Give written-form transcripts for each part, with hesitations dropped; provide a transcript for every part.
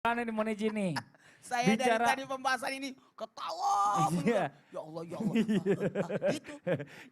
Mana nih Moniji nih? Saya dari tadi pembahasan ini ketawa. Iya. Ya Allah, ya Allah. Gitu.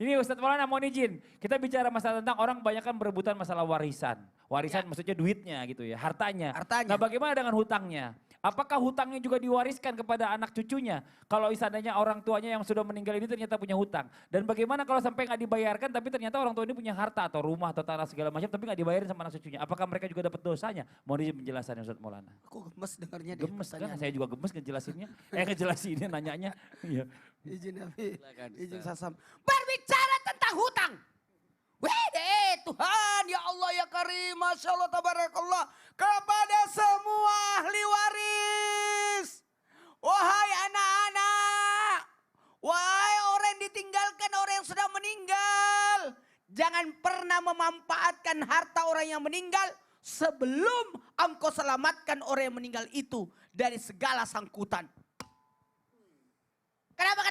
Ini Ustadz Maulana mohon izin. Kita bicara masalah tentang orang kebanyakan berebutan masalah warisan. Warisan maksudnya duitnya gitu ya, hartanya. Hartanya. Nah bagaimana dengan hutangnya? Apakah hutangnya juga diwariskan kepada anak cucunya? Kalau seandainya orang tuanya yang sudah meninggal ini ternyata punya hutang. Dan bagaimana kalau sampai nggak dibayarkan tapi ternyata orang tua ini punya harta atau rumah atau tanah segala macam tapi nggak dibayarin sama anak cucunya. Apakah mereka juga dapat dosanya? Mohon izin penjelasannya Ustadz Maulana. Aku gemes dengarnya. Gemes kan, saya juga gemes ngejelasinnya. Ngejelasinnya nanyanya. Iya. Izin Nabi, izin Sasam. Berbicara tentang hutang. Wede Tuhan, ya Allah ya Karim, Masya Allah tabarakallah. Kepada semua ahli waris. Wahai anak-anak. Wahai orang yang ditinggalkan, orang yang sudah meninggal. Jangan pernah memanfaatkan harta orang yang meninggal sebelum engkau selamatkan orang yang meninggal itu dari segala sangkutan. Kenapa?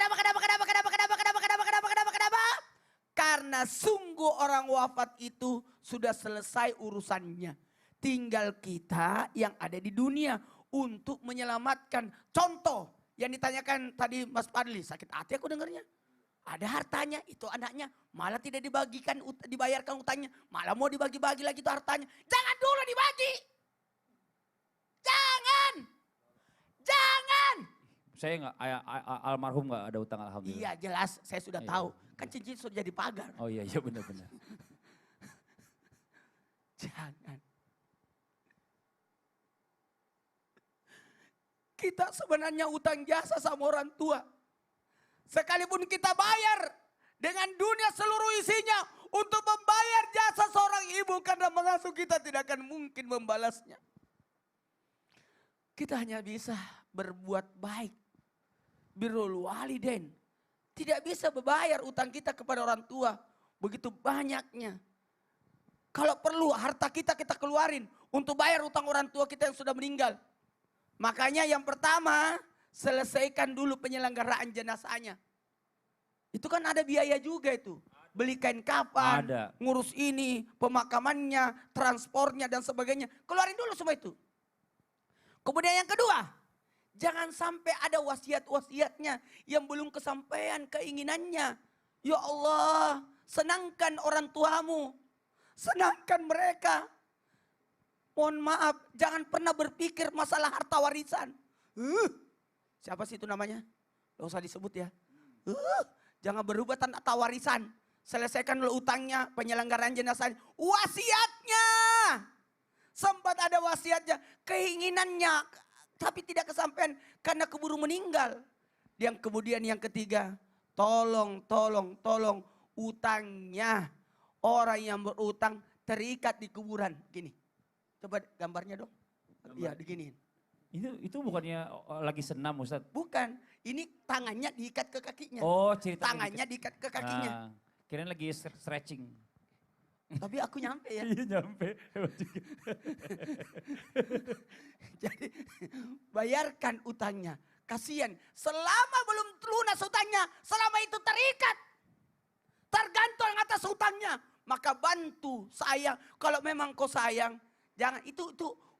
Karena sungguh orang wafat itu sudah selesai urusannya. Tinggal kita yang ada di dunia untuk menyelamatkan. Contoh yang ditanyakan tadi Mas Fadli, sakit hati aku dengarnya. Ada hartanya, itu anaknya malah tidak dibagikan, dibayarkan utangnya. Malah mau dibagi-bagi lagi itu hartanya. Jangan dulu dibagi. Jangan. Saya nggak, almarhum nggak ada utang alhamdulillah. Iya jelas, saya sudah tahu. Kan cincin sudah jadi pagar. Oh iya benar-benar. Jangan. Kita sebenarnya utang jasa sama orang tua. Sekalipun kita bayar dengan dunia seluruh isinya untuk membayar jasa seorang ibu karena mengasuh kita tidak akan mungkin membalasnya. Kita hanya bisa berbuat baik. Birrul walidain. Tidak bisa membayar utang kita kepada orang tua. Begitu banyaknya. Kalau perlu harta kita keluarin untuk bayar utang orang tua kita yang sudah meninggal. Makanya yang pertama selesaikan dulu penyelenggaraan jenazahnya. Itu kan ada biaya juga itu. Beli kain kafan, ngurus ini, pemakamannya, transportnya dan sebagainya. Keluarin dulu semua itu. Kemudian yang kedua, jangan sampai ada wasiat-wasiatnya yang belum kesampaian keinginannya. Ya Allah, senangkan orang tuamu. Senangkan mereka. Mohon maaf, jangan pernah berpikir masalah harta warisan. Siapa sih itu namanya? Gak usah disebut ya. Jangan berubah tentang harta warisan. Selesaikan dulu utangnya, penyelenggaraan jenazah. Wasiatnya. Sempat ada wasiatnya, keinginannya. Tapi tidak kesampaian karena keburu meninggal. Yang kemudian yang ketiga, tolong utangnya. Orang yang berutang terikat di kuburan. Gini, coba gambarnya dong. Iya diginiin. Itu bukannya lagi senam Ustaz? Bukan, ini tangannya diikat ke kakinya. Oh cerita. Tangannya diikat ke kakinya. Kirain lagi stretching. Tapi aku nyampe ya. Iya nyampe. Jadi bayarkan utangnya. Kasihan selama belum lunas utangnya. Selama itu terikat. Tergantung atas utangnya. Maka bantu sayang. Kalau memang kau sayang. Jangan itu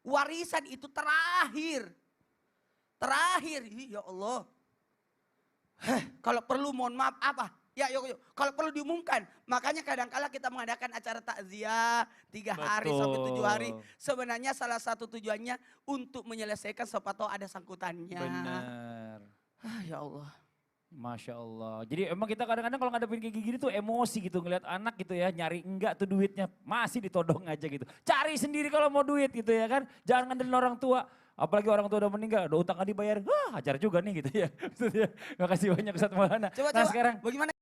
warisan itu terakhir. Terakhir. Ya Allah. Kalau perlu mohon maaf apa? Ya yuk. Kalau perlu diumumkan. Makanya kadang-kala kita mengadakan acara takziah 3 hari sampai 7 hari. Sebenarnya salah satu tujuannya untuk menyelesaikan siapa tahu ada sangkutannya. Benar. Ya Allah. Masya Allah. Jadi emang kita kadang-kadang kalau ngadepin kayak gini tuh emosi gitu. Ngeliat anak gitu ya nyari enggak tuh duitnya. Masih ditodong aja gitu. Cari sendiri kalau mau duit gitu ya kan. Jangan ngandelin orang tua. Apalagi orang tua udah meninggal. Udah utang gak dibayar. Hajar juga nih gitu ya. Makasih banyak Ustadz Maulana. Coba, sekarang. Bagaimana?